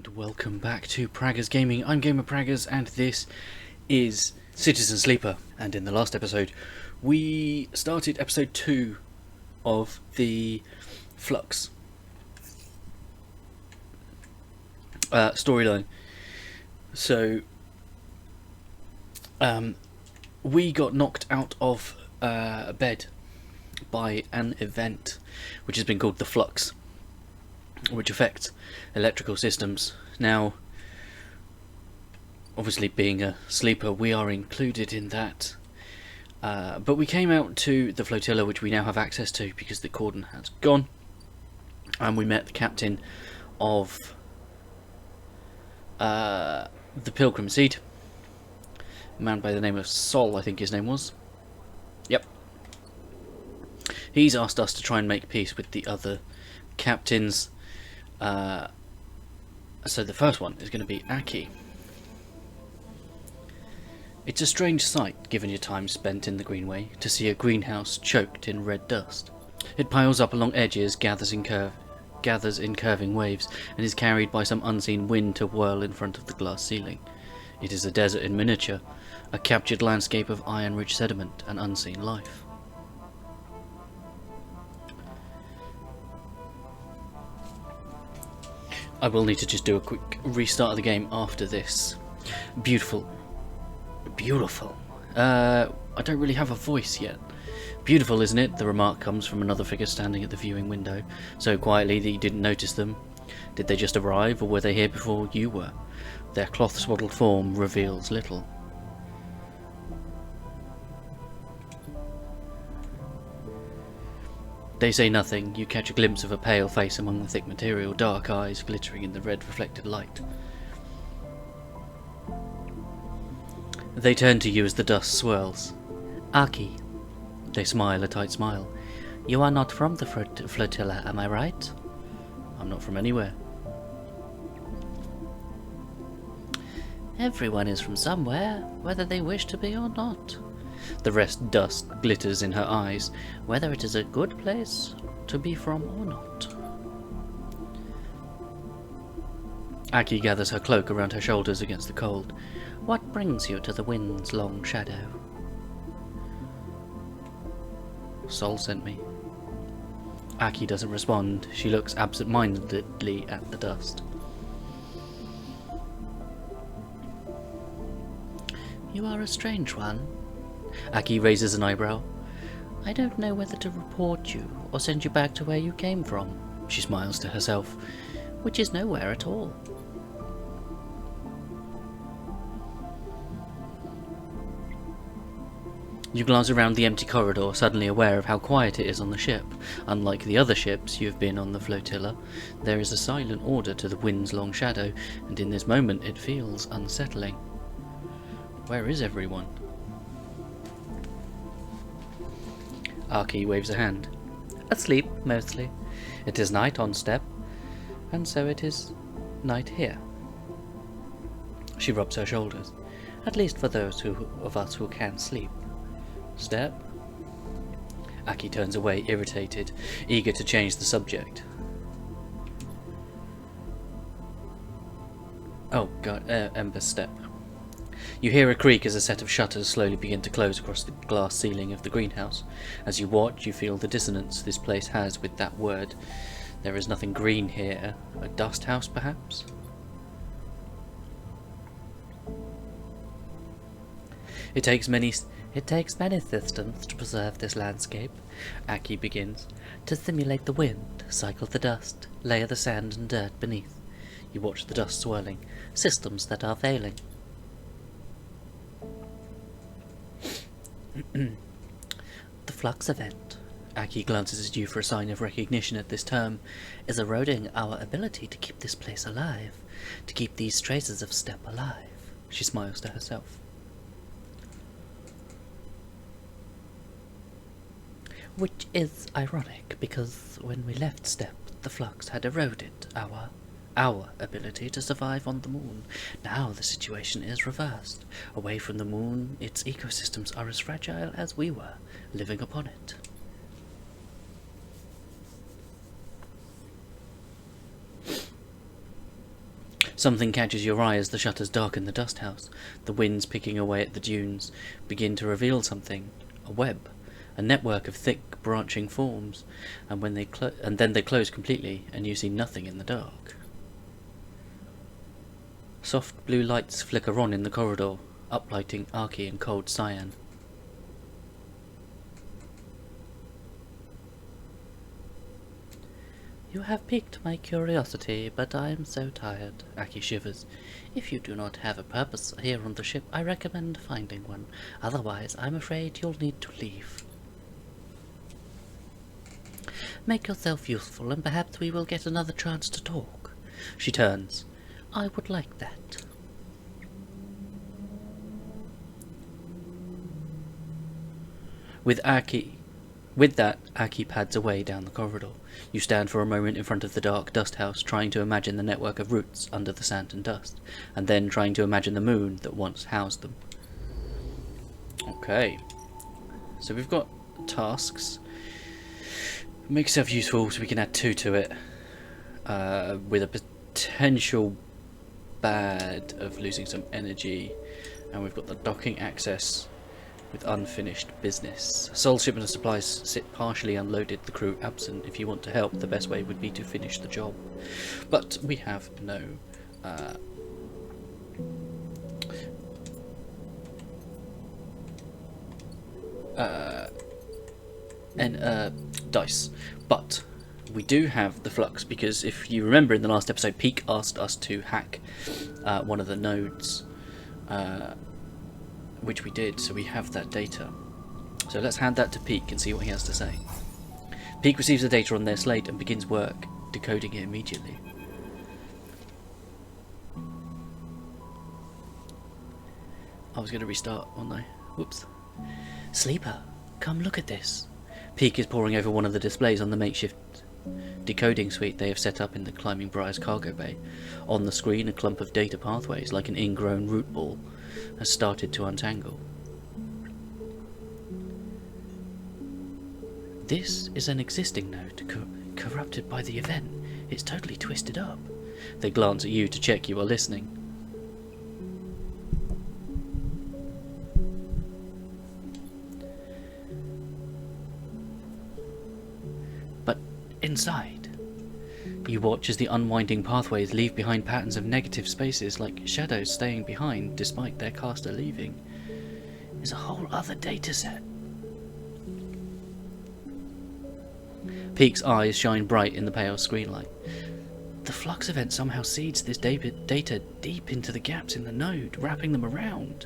and welcome back to Praggers Gaming. I'm Gamer Praggers and this is Citizen Sleeper. And in the last episode we started episode 2 of the Flux storyline. So we got knocked out of bed by an event which has been called the Flux, which affects electrical systems. Now, obviously being a sleeper, we are included in that. But we came out to the flotilla, which we now have access to because the cordon has gone. And we met the captain of the Pilgrim Seed, a man by the name of Sol, I think his name was. Yep. He's asked us to try and make peace with the other captains. So the first one is going to be Aki. It's a strange sight, given your time spent in the Greenway, to see a greenhouse choked in red dust. It piles up along edges, gathers in curving waves, and is carried by some unseen wind to whirl in front of the glass ceiling. It is a desert in miniature, a captured landscape of iron-rich sediment and unseen life. I will need to just do a quick restart of the game after this. Beautiful. I don't really have a voice yet. Beautiful, isn't it? The remark comes from another figure standing at the viewing window, so quietly that you didn't notice them. Did they just arrive, or were they here before you were? Their cloth-swaddled form reveals little. They say nothing. You catch a glimpse of a pale face among the thick material, dark eyes glittering in the red reflected light. They turn to you as the dust swirls. Aki. They smile a tight smile. You are not from the flotilla, am I right? I'm not from anywhere. Everyone is from somewhere, whether they wish to be or not. The rest dust glitters in her eyes, whether it is a good place to be from or not. Aki gathers her cloak around her shoulders against the cold. What brings you to the wind's long shadow? Sol sent me. Aki doesn't respond. She looks absent-mindedly at the dust. You are a strange one. Aki raises an eyebrow. I don't know whether to report you or send you back to where you came from. She smiles to herself, which is nowhere at all. You glance around the empty corridor, suddenly aware of how quiet it is on the ship. Unlike the other ships you have been on the flotilla, there is a silent order to the wind's long shadow, and in this moment it feels unsettling. Where is everyone? Aki waves a hand. Asleep, mostly. It is night on step, and so it is night here. She rubs her shoulders. At least for those of us who can sleep. Step? Aki turns away, irritated, eager to change the subject. Oh god, Ember step. You hear a creak as a set of shutters slowly begin to close across the glass ceiling of the greenhouse. As you watch, you feel the dissonance this place has with that word. There is nothing green here. A dust house, perhaps? It takes many systems to preserve this landscape, Aki begins. To simulate the wind, cycle the dust, layer the sand and dirt beneath. You watch the dust swirling. Systems that are failing. The Flux event, Aki glances at you for a sign of recognition at this term, is eroding our ability to keep this place alive, to keep these traces of step alive. She smiles to herself. Which is ironic, because when we left Step, the Flux had eroded our ability to survive on the moon. Now the situation is reversed. Away from the moon, its ecosystems are as fragile as we were, living upon it. Something catches your eye as the shutters darken the dust house. The winds picking away at the dunes begin to reveal something. A web. A network of thick, branching forms. And then they close completely, and you see nothing in the dark. Soft blue lights flicker on in the corridor, uplighting Archie in cold cyan. You have piqued my curiosity, but I am so tired, Aki shivers. If you do not have a purpose here on the ship, I recommend finding one. Otherwise, I'm afraid you'll need to leave. Make yourself useful, and perhaps we will get another chance to talk. She turns. I would like that. With that, Aki pads away down the corridor. You stand for a moment in front of the dark dust house, trying to imagine the network of roots under the sand and dust, and then trying to imagine the moon that once housed them. Okay. So we've got tasks. Make yourself useful, so we can add 2 to it. With a potential bad of losing some energy. And we've got the docking access with unfinished business. Sole shipment of supplies sit partially unloaded, the crew absent. If you want to help, the best way would be to finish the job. But we have no dice. But we do have the Flux, because if you remember in the last episode, Peake asked us to hack one of the nodes, which we did, so we have that data. So let's hand that to Peake and see what he has to say. Peake receives the data on their slate and begins work, decoding it immediately. I was going to restart, wasn't I? Whoops. Sleeper, come look at this. Peake is poring over one of the displays on the makeshift decoding suite they have set up in the Climbing Briar's cargo bay. On the screen, a clump of data pathways, like an ingrown root ball, has started to untangle. This is an existing node, corrupted by the event. It's totally twisted up. They glance at you to check you are listening. But inside, you watch as the unwinding pathways leave behind patterns of negative spaces, like shadows staying behind despite their caster leaving. It's a whole other data set. Peake's eyes shine bright in the pale screen light. The Flux event somehow seeds this data deep into the gaps in the node, wrapping them around.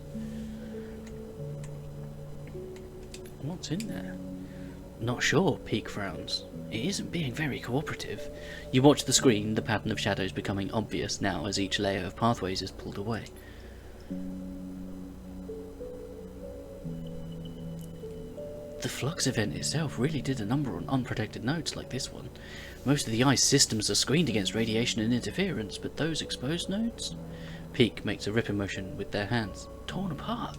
What's in there? Not sure, Peake frowns. It isn't being very cooperative. You watch the screen, the pattern of shadows becoming obvious now as each layer of pathways is pulled away. The Flux event itself really did a number on unprotected nodes like this one. Most of the ice systems are screened against radiation and interference, but those exposed nodes? Peake makes a ripping motion with their hands. Torn apart.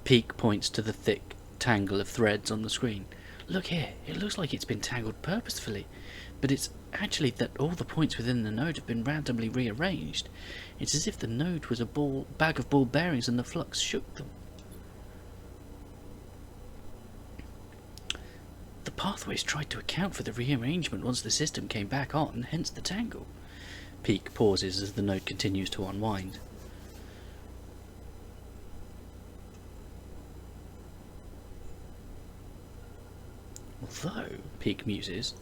Peake points to the thick tangle of threads on the screen. Look here, it looks like it's been tangled purposefully, but it's actually that all the points within the node have been randomly rearranged. It's as if the node was a bag of ball bearings and the Flux shook them. The pathways tried to account for the rearrangement once the system came back on, hence the tangle. Peake pauses as the node continues to unwind. Although, Peake muses,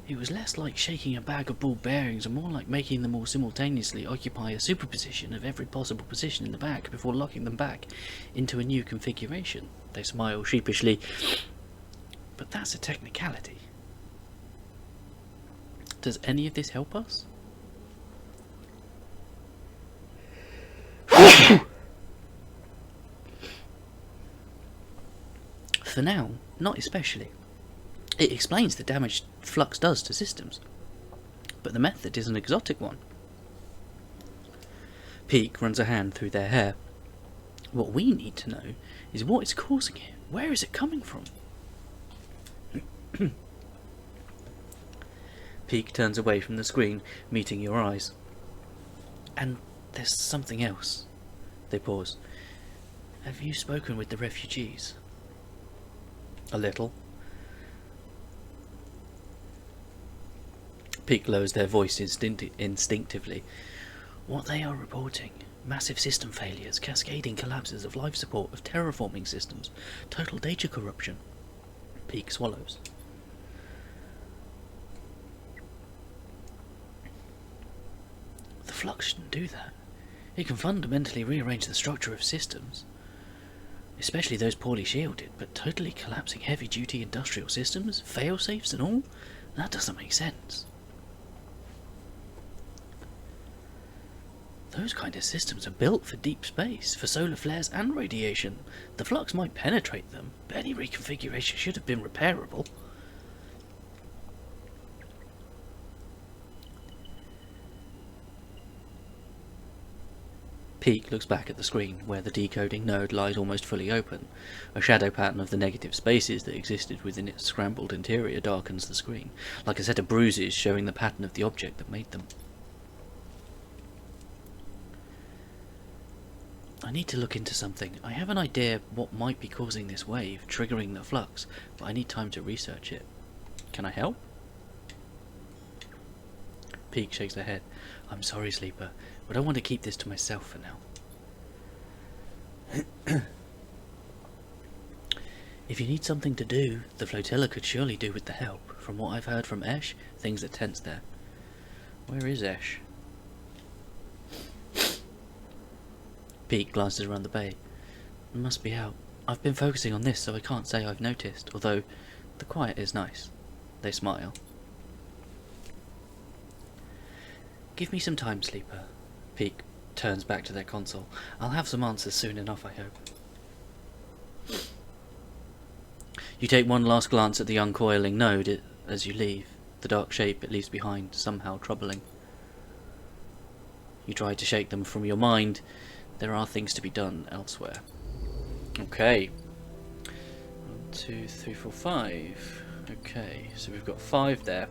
it was less like shaking a bag of ball bearings and more like making them all simultaneously occupy a superposition of every possible position in the bag before locking them back into a new configuration. They smile sheepishly, but that's a technicality. Does any of this help us? For now, not especially. It explains the damage Flux does to systems, but the method is an exotic one. Peake runs a hand through their hair. What we need to know is what is causing it. Where is it coming from? Peake turns away from the screen, meeting your eyes. And there's something else. They pause. Have you spoken with the refugees? A little. Peake lowers their voice instinctively. What they are reporting: massive system failures, cascading collapses of life support, of terraforming systems, total data corruption. Peake swallows. The Flux shouldn't do that. It can fundamentally rearrange the structure of systems, especially those poorly shielded, but totally collapsing heavy-duty industrial systems, fail-safes and all? That doesn't make sense. Those kind of systems are built for deep space, for solar flares and radiation. The Flux might penetrate them, but any reconfiguration should have been repairable. Peake looks back at the screen, where the decoding node lies almost fully open. A shadow pattern of the negative spaces that existed within its scrambled interior darkens the screen, like a set of bruises showing the pattern of the object that made them. I need to look into something. I have an idea what might be causing this wave, triggering the Flux, but I need time to research it. Can I help? Peake shakes her head. I'm sorry, Sleeper, but I want to keep this to myself for now. If you need something to do, the flotilla could surely do with the help. From what I've heard from Esh, things are tense there. Where is Esh? Peake glances around the bay. It must be out. I've been focusing on this, so I can't say I've noticed, although the quiet is nice. They smile. Give me some time, Sleeper. Peake turns back to their console. I'll have some answers soon enough, I hope. You take one last glance at the uncoiling node as you leave, the dark shape it leaves behind somehow troubling. You try to shake them from your mind. There are things to be done elsewhere. Okay. 1, 2, 3, 4, 5. Okay, so we've got 5 there.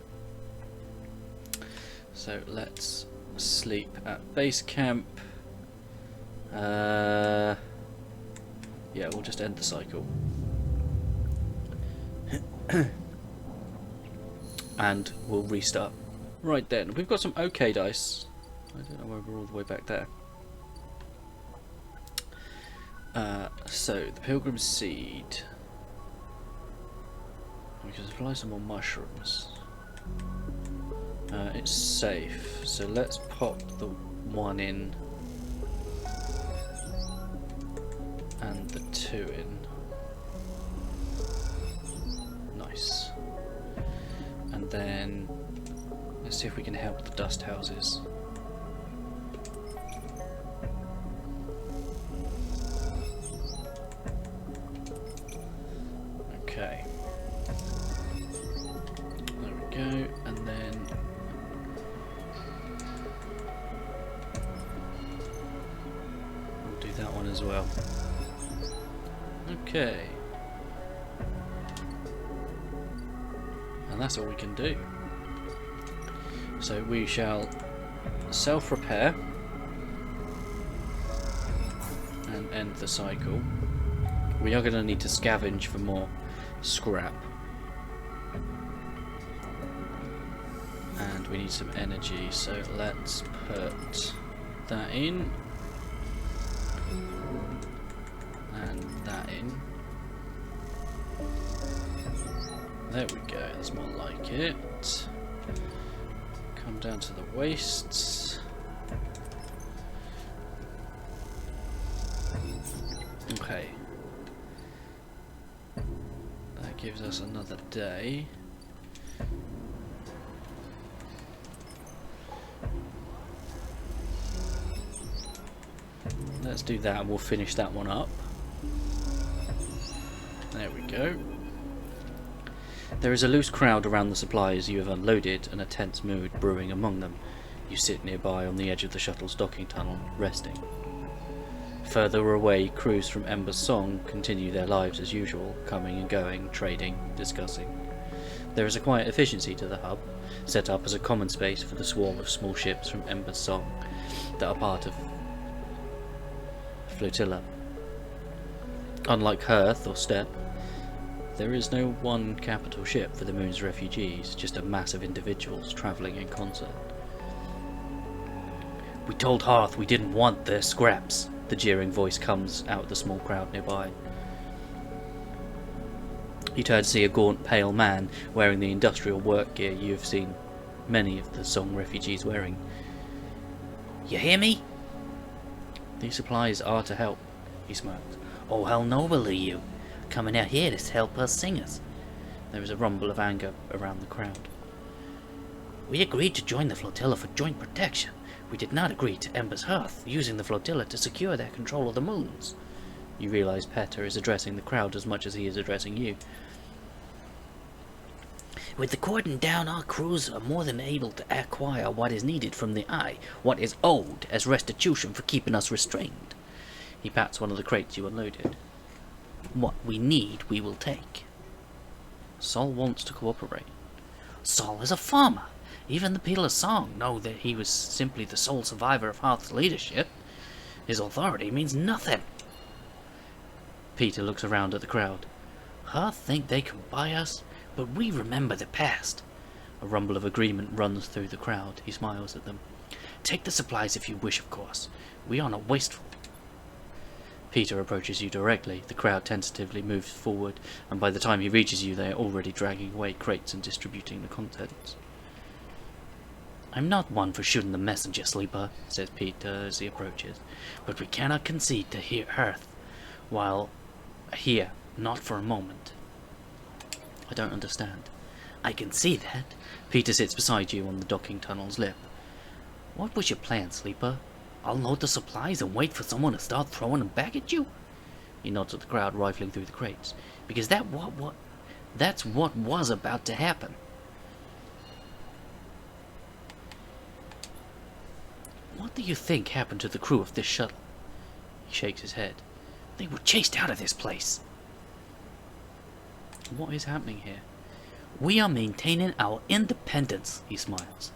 So let's sleep at base camp. Yeah, we'll just end the cycle. And we'll restart. Right then, we've got some OK dice. I don't know why we're all the way back there. So, the Pilgrim's Seed. We can supply some more mushrooms. It's safe, so let's pop the 1 in and the 2 in. Nice. And then let's see if we can help the dust houses. Okay. There we go, and then we'll do that one as well. Okay. And that's all we can do. So we shall self-repair and end the cycle. We are going to need to scavenge for more scrap. And we need some energy, so let's put that in. And that in. There we go, that's more like it. Come down to the wastes. Okay. That gives us another day. Let's do that and we'll finish that one up. There we go. There is a loose crowd around the supplies you have unloaded and a tense mood brewing among them. You sit nearby on the edge of the shuttle's docking tunnel, resting. Further away, crews from Ember's Song continue their lives as usual, coming and going, trading, discussing. There is a quiet efficiency to the hub, set up as a common space for the swarm of small ships from Ember's Song that are part of flotilla. Unlike Hearth or Steppe, there is no one capital ship for the moon's refugees, just a mass of individuals travelling in concert. "We told Hearth we didn't want their scraps," the jeering voice comes out of the small crowd nearby. You turn to see a gaunt, pale man wearing the industrial work gear you have seen many of the Song refugees wearing. "You hear me?" "These supplies are to help," he smirks. "Oh, how noble of you, coming out here to help us singers." There is a rumble of anger around the crowd. "We agreed to join the flotilla for joint protection. We did not agree to Ember's Hearth using the flotilla to secure their control of the moons." You realise Petter is addressing the crowd as much as he is addressing you. "With the cordon down, our crews are more than able to acquire what is needed from the Eye, what is owed as restitution for keeping us restrained." He pats one of the crates you unloaded. "What we need, we will take." Sol wants to cooperate. "Sol is a farmer. Even the people of Song know that he was simply the sole survivor of Hearth's leadership. His authority means nothing." Peter looks around at the crowd. "Hearth think they can buy us, but we remember the past." A rumble of agreement runs through the crowd. He smiles at them. "Take the supplies if you wish, of course. We are not wasteful." Peter approaches you directly. The crowd tentatively moves forward, and by the time he reaches you, they are already dragging away crates and distributing the contents. "I'm not one for shooting the messenger, Sleeper," says Peter as he approaches, "but we cannot concede to Hearth while here, not for a moment." "I don't understand." "I can see that." Peter sits beside you on the docking tunnel's lip. "What was your plan, Sleeper? Unload the supplies and wait for someone to start throwing them back at you?" He nods at the crowd rifling through the crates. "Because that's what was about to happen." "What do you think happened to the crew of this shuttle?" He shakes his head. "They were chased out of this place." "What is happening here?" "We are maintaining our independence," he smiles.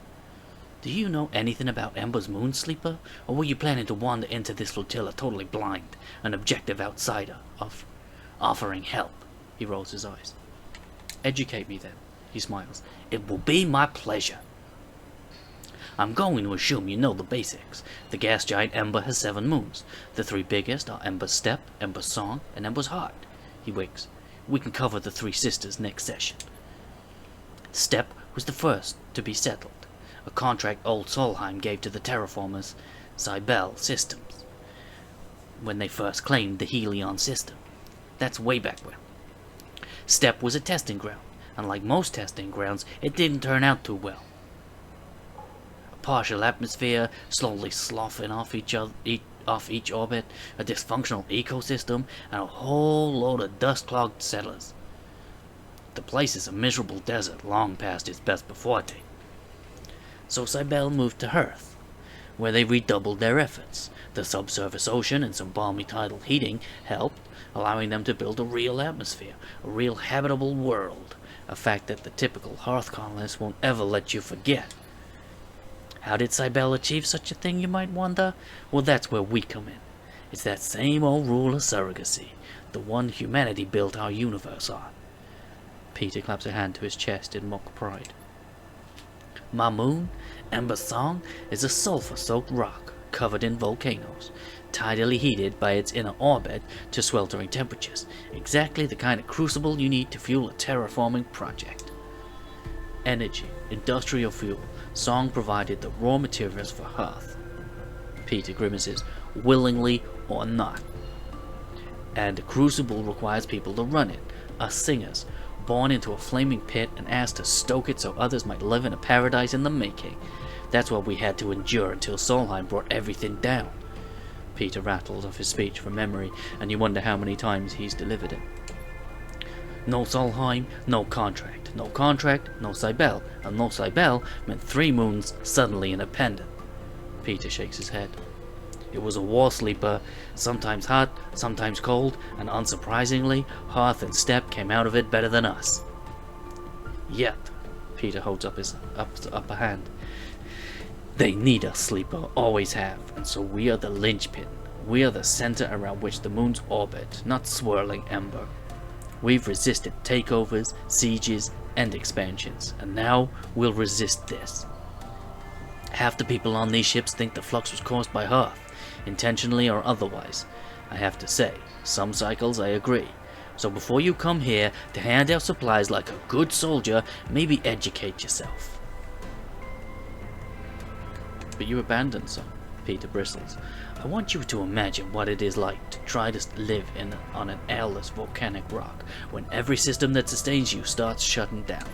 "Do you know anything about Ember's moon, Sleeper? Or were you planning to wander into this flotilla totally blind, an objective outsider, offering help?" He rolls his eyes. "Educate me then," he smiles. "It will be my pleasure. I'm going to assume you know the basics. The gas giant Ember has 7 moons. The 3 biggest are Ember's Steppe, Ember's Song, and Ember's Heart." He winks. "We can cover the 3 sisters next session." Steppe was the first to be settled, a contract old Solheim gave to the terraformers Cybele Systems when they first claimed the Helion system. That's way back when. Steppe was a testing ground, and like most testing grounds, it didn't turn out too well. A partial atmosphere, slowly sloughing off each orbit, a dysfunctional ecosystem, and a whole load of dust-clogged settlers. The place is a miserable desert long past its best before date. So Cybele moved to Hearth, where they redoubled their efforts. The subsurface ocean and some balmy tidal heating helped, allowing them to build a real atmosphere, a real habitable world, a fact that the typical Hearth colonist won't ever let you forget. How did Cybele achieve such a thing, you might wonder? Well, that's where we come in. It's that same old rule of surrogacy, the one humanity built our universe on. Peter claps a hand to his chest in mock pride. My moon, Ember's Song, is a sulfur-soaked rock covered in volcanoes, tidally heated by its inner orbit to sweltering temperatures, exactly the kind of crucible you need to fuel a terraforming project. Energy, industrial fuel, Song provided the raw materials for Hearth. Peter grimaces. Willingly or not. And the crucible requires people to run it, us singers, born into a flaming pit and asked to stoke it so others might live in a paradise in the making. That's what we had to endure until Solheim brought everything down. Peter rattles off his speech from memory, and you wonder how many times he's delivered it. No Solheim, no contract. No contract, no Cybele. And no Cybele meant 3 moons suddenly independent. Peter shakes his head. It was a war, Sleeper, sometimes hot, sometimes cold, and unsurprisingly, Hearth and Steppe came out of it better than us. Yet, Peter holds up his upper hand. They need us, Sleeper, always have, and so we are the linchpin. We are the center around which the moons orbit, not swirling ember. We've resisted takeovers, sieges, and expansions, and now we'll resist this. Half the people on these ships think the flux was caused by Hearth, intentionally or otherwise. I have to say, some cycles I agree. So before you come here to hand out supplies like a good soldier, maybe educate yourself. But you abandoned some. Peter bristles. I want you to imagine what it is like to try to live on an airless volcanic rock when every system that sustains you starts shutting down.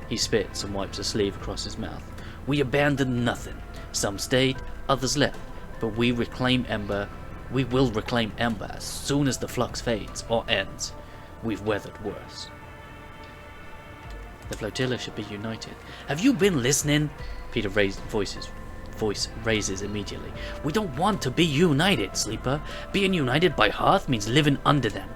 He spits and wipes a sleeve across his mouth. We abandoned nothing. Some stayed, others left, but we will reclaim Ember as soon as the flux fades or ends. We've weathered worse. The flotilla should be united. Have you been listening? Peter voice raises immediately. We don't want to be united, Sleeper. Being united by Hearth means living under them.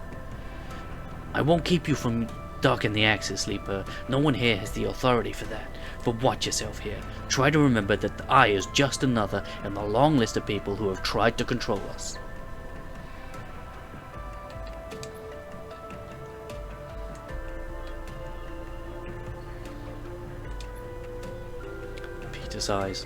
I won't keep you from docking the Axis, Sleeper. No one here has the authority for that. But watch yourself here. Try to remember that the Eye is just another in the long list of people who have tried to control us. Peter sighs.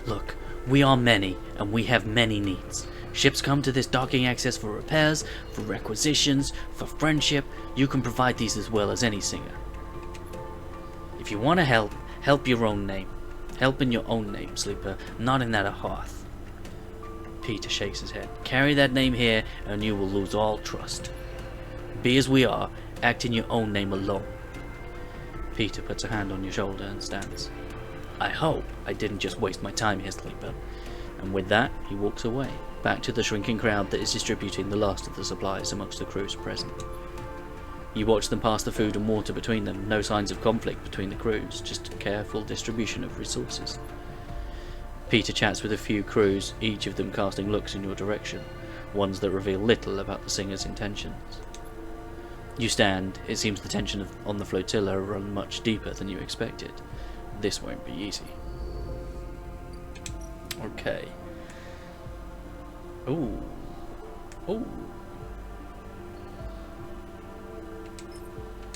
Look, we are many, and we have many needs. Ships come to this docking access for repairs, for requisitions, for friendship. You can provide these as well as any singer. If you want to help your own name. Help in your own name, Sleeper, not in that of Hearth. Peter shakes his head. Carry that name here, and you will lose all trust. Be as we are, act in your own name alone. Peter puts a hand on your shoulder and stands. I hope I didn't just waste my time here, Sleeper. And with that, he walks away, back to the shrinking crowd that is distributing the last of the supplies amongst the crews present. You watch them pass the food and water between them, no signs of conflict between the crews, just a careful distribution of resources. Peter chats with a few crews, each of them casting looks in your direction, ones that reveal little about the singer's intentions. You stand. It seems the tension on the flotilla run much deeper than you expected. This won't be easy. Okay. Ooh. Ooh.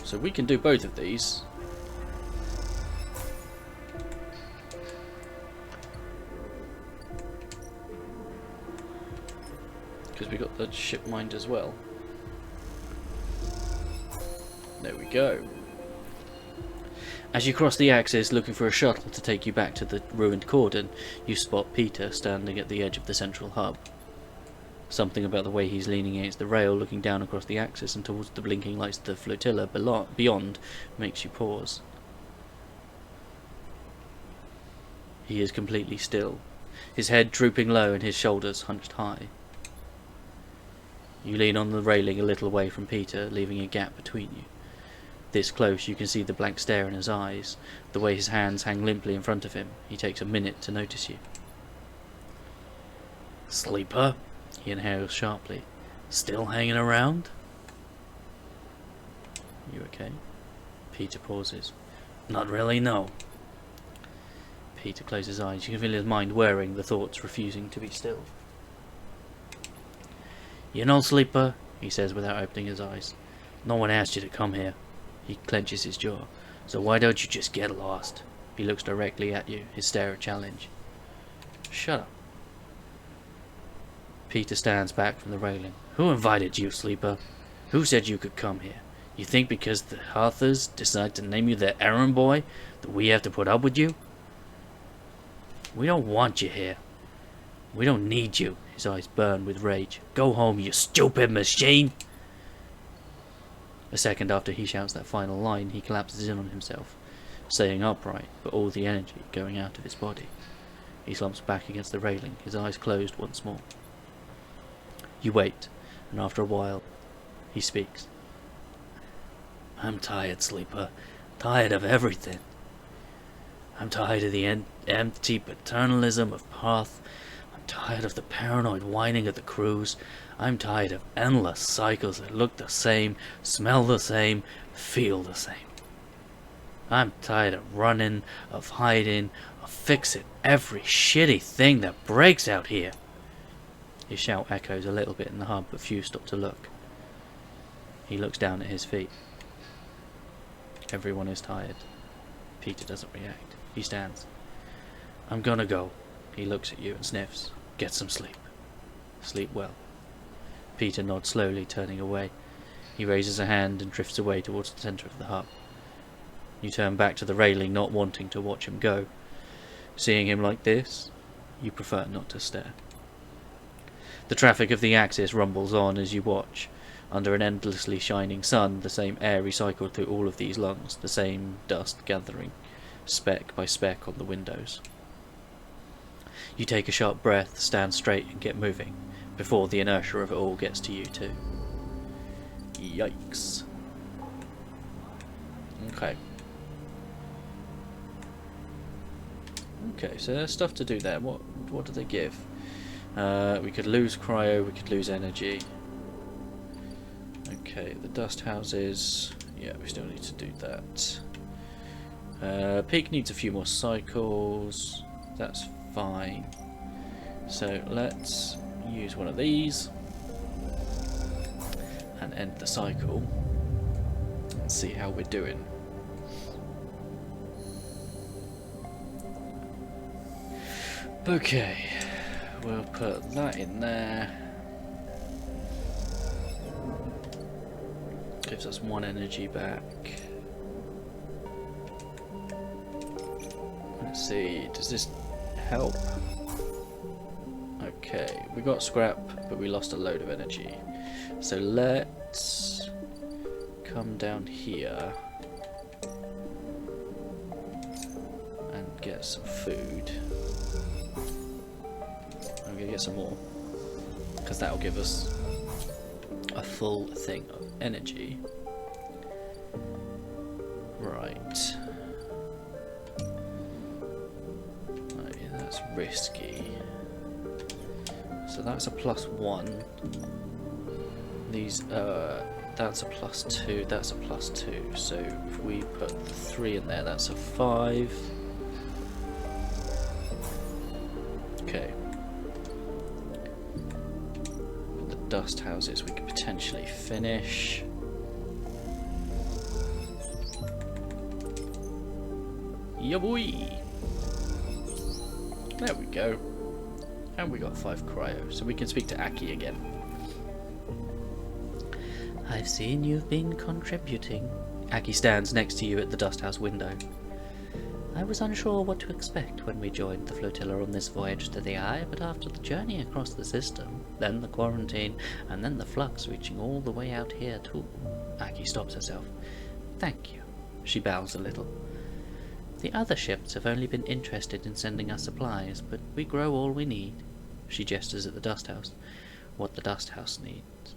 So we can do both of these. Because we got the ship mind as well. There we go. As you cross the axis looking for a shuttle to take you back to the ruined cordon, you spot Peter standing at the edge of the central hub. Something about the way he's leaning against the rail, looking down across the axis and towards the blinking lights of the flotilla beyond, makes you pause. He is completely still, his head drooping low and his shoulders hunched high. You lean on the railing a little way from Peter, leaving a gap between you. This close, you can see the blank stare in his eyes, the way his hands hang limply in front of him. He takes a minute to notice you. Sleeper? He inhales sharply. Still hanging around? You okay? Peter pauses. Not really, no. Peter closes his eyes. You can feel his mind whirring, the thoughts refusing to be still. You know, Sleeper, he says without opening his eyes, no one asked you to come here. He clenches his jaw. So why don't you just get lost? He looks directly at you, his stare a challenge. Shut up. Peter stands back from the railing. Who invited you, Sleeper? Who said you could come here? You think because the Hearthers decide to name you their errand boy that we have to put up with you? We don't want you here. We don't need you. His eyes burn with rage. Go home, you stupid machine! A second after he shouts that final line, he collapses in on himself, staying upright, but all the energy going out of his body. He slumps back against the railing, his eyes closed once more. You wait, and after a while, he speaks. I'm tired, Sleeper. Tired of everything. I'm tired of the empty paternalism of Hearth. I'm tired of the paranoid whining of the crews. I'm tired of endless cycles that look the same, smell the same, feel the same. I'm tired of running, of hiding, of fixing every shitty thing that breaks out here. His shout echoes a little bit in the hub, but few stop to look. He looks down at his feet. Everyone is tired. Peter doesn't react. He stands. I'm gonna go. He looks at you and sniffs. Get some sleep. Sleep well. Peter nods slowly, turning away. He raises a hand and drifts away towards the centre of the hub. You turn back to the railing, not wanting to watch him go. Seeing him like this, you prefer not to stare. The traffic of the axis rumbles on as you watch. Under an endlessly shining sun, the same air recycled through all of these lungs, the same dust gathering, speck by speck on the windows. You take a sharp breath, stand straight and get moving, before the inertia of it all gets to you too. Yikes. Okay. Okay, so there's stuff to do there. What do they give? We could lose cryo, we could lose energy. Okay, the dust houses. Yeah, we still need to do that. Peake needs a few more cycles. That's fine. So let's use one of these and end the cycle and see how we're doing. Okay, we'll put that in there. Gives us 1 energy back. Let's see, does this help? Okay, we got scrap, but we lost a load of energy. So let's come down here and get some food. I'm gonna get some more, because that'll give us a full thing of energy. Right. Okay, that's risky. So that's a +1. These, that's a +2, that's a +2. So if we put the 3 in there, that's a 5. Okay. The dust houses we could potentially finish. Yeah, boy! There we go. And we got 5 cryo, so we can speak to Aki again. I've seen you've been contributing. Aki stands next to you at the dust house window. I was unsure what to expect when we joined the flotilla on this voyage to the Eye, but after the journey across the system, then the quarantine, and then the Flux reaching all the way out here too. Aki stops herself. Thank you. She bows a little. The other ships have only been interested in sending us supplies, but we grow all we need. She gestures at the dust house. What the dust house needs.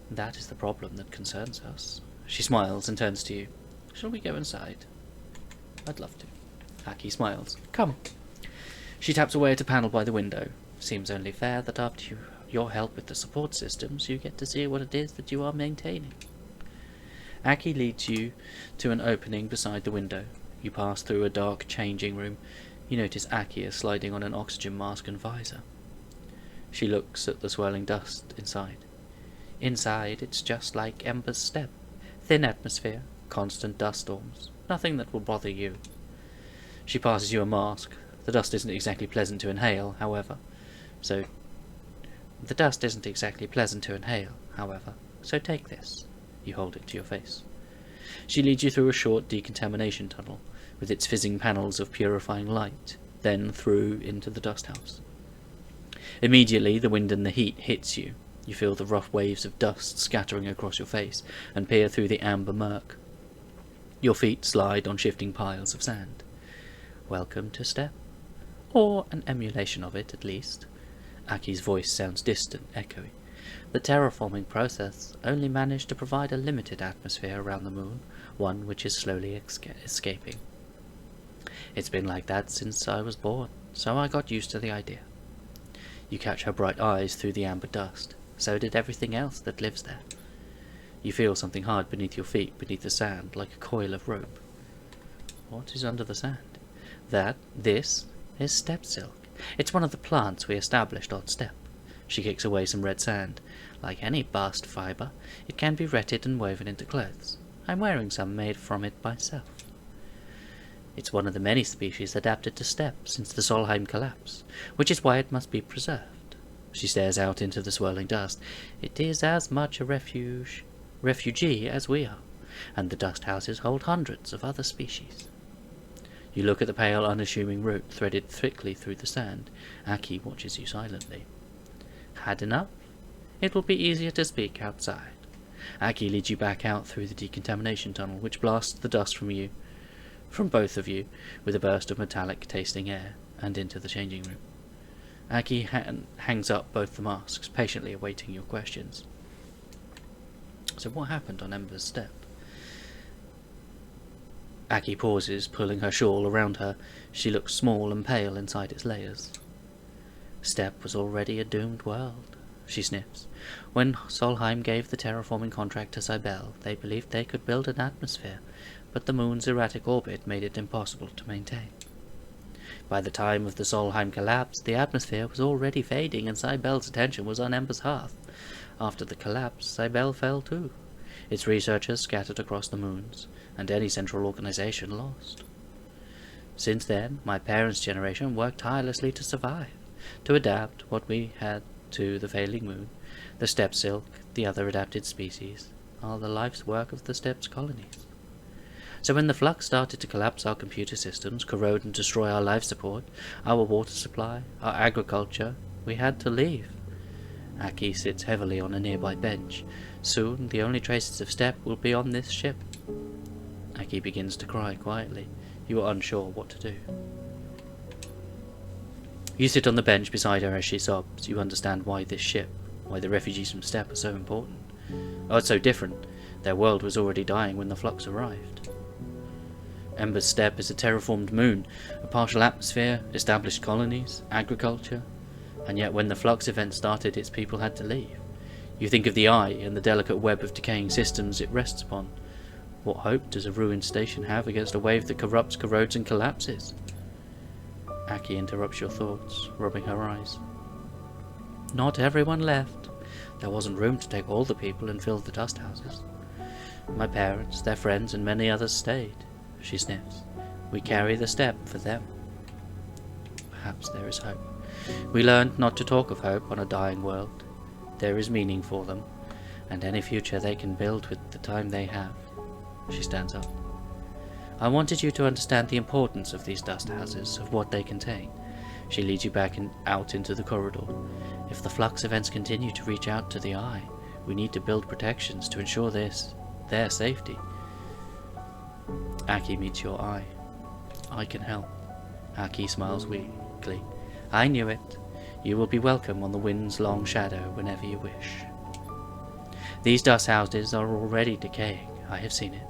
That is the problem that concerns us. She smiles and turns to you. Shall we go inside? I'd love to. Aki smiles. Come. She taps away at a panel by the window. Seems only fair that after your help with the support systems, you get to see what it is that you are maintaining. Aki leads you to an opening beside the window. You pass through a dark changing room. You notice Aki is sliding on an oxygen mask and visor. She looks at the swirling dust inside. Inside, it's just like Ember's step. Thin atmosphere, constant dust storms. Nothing that will bother you. She passes you a mask. The dust isn't exactly pleasant to inhale, however. So take this. You hold it to your face. She leads you through a short decontamination tunnel, with its fizzing panels of purifying light, then through into the dust house. Immediately, the wind and the heat hits you. You feel the rough waves of dust scattering across your face, and peer through the amber murk. Your feet slide on shifting piles of sand. Welcome to Step. Or an emulation of it, at least. Aki's voice sounds distant, echoey. The terraforming process only managed to provide a limited atmosphere around the moon, one which is slowly escaping. It's been like that since I was born, so I got used to the idea. You catch her bright eyes through the amber dust. So did everything else that lives there. You feel something hard beneath your feet, beneath the sand, like a coil of rope. What is under the sand? This is step silk. It's one of the plants we established on step. She kicks away some red sand. Like any bast fibre, it can be retted and woven into clothes. I'm wearing some made from it myself. It's one of the many species adapted to steppe since the Solheim collapse, which is why it must be preserved. She stares out into the swirling dust. It is as much a refugee as we are, and the dust houses hold hundreds of other species. You look at the pale, unassuming root threaded thickly through the sand. Aki watches you silently. Had enough? It will be easier to speak outside. Aki leads you back out through the decontamination tunnel, which blasts the dust from both of you, with a burst of metallic-tasting air, and into the changing room. Aki hangs up both the masks, patiently awaiting your questions. So what happened on Ember's step? Aki pauses, pulling her shawl around her. She looks small and pale inside its layers. Steppe was already a doomed world, she sniffs. When Solheim gave the terraforming contract to Cybele, they believed they could build an atmosphere, but the moon's erratic orbit made it impossible to maintain. By the time of the Solheim collapse, the atmosphere was already fading and Cybele's attention was on Ember's hearth. After the collapse, Cybele fell too. Its researchers scattered across the moons, and any central organization lost. Since then, my parents' generation worked tirelessly to survive, to adapt what we had to the failing moon. The steppe silk, the other adapted species, are the life's work of the steppe's colonies. So when the flux started to collapse our computer systems, corrode and destroy our life support, our water supply, our agriculture, we had to leave. Aki sits heavily on a nearby bench. Soon the only traces of steppe will be on this ship. Aki begins to cry quietly. You are unsure what to do. You sit on the bench beside her as she sobs. You understand why this ship, why the refugees from steppe are so important. Oh, it's so different. Their world was already dying when the flux arrived. Ember's steppe is a terraformed moon, a partial atmosphere, established colonies, agriculture, and yet when the flux event started, its people had to leave. You think of the eye and the delicate web of decaying systems it rests upon. What hope does a ruined station have against a wave that corrupts, corrodes, and collapses? Aki interrupts your thoughts, rubbing her eyes. Not everyone left. There wasn't room to take all the people and fill the dust houses. My parents, their friends, and many others stayed. She sniffs. We carry the steppe for them. Perhaps there is hope. We learned not to talk of hope on a dying world. There is meaning for them, and any future they can build with the time they have. She stands up. I wanted you to understand the importance of these dust houses, of what they contain. She leads you back out into the corridor. If the flux events continue to reach out to the eye, we need to build protections to ensure their safety. Aki meets your eye. I can help. Aki smiles weakly. I knew it. You will be welcome on the wind's long shadow whenever you wish. These dust houses are already decaying. I have seen it.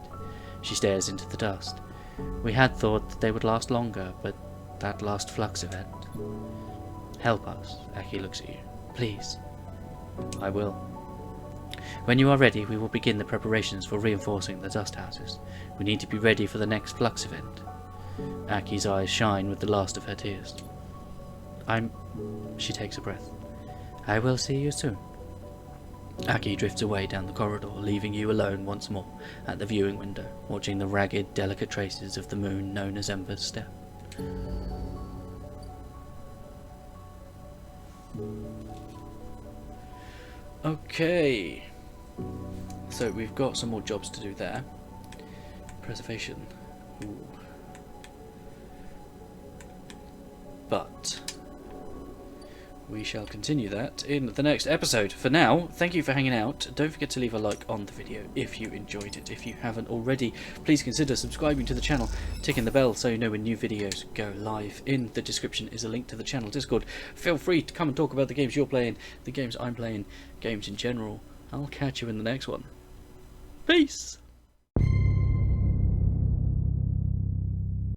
She stares into the dust. We had thought that they would last longer, but that last flux event. Help us. Aki looks at you. Please. I will. When you are ready, we will begin the preparations for reinforcing the dust houses. We need to be ready for the next flux event. Aki's eyes shine with the last of her tears. She takes a breath. I will see you soon. Aki drifts away down the corridor, leaving you alone once more at the viewing window, watching the ragged, delicate traces of the moon known as Ember's Steppe. Okay, so we've got some more jobs to do there. Preservation. Ooh. But we shall continue that in the next episode. For now, thank you for hanging out. Don't forget to leave a like on the video if you enjoyed it. If you haven't already, please consider subscribing to the channel, ticking the bell so you know when new videos go live. In the description is a link to the channel Discord. Feel free to come and talk about the games you're playing, the games I'm playing, games in general. I'll catch you in the next one. Peace!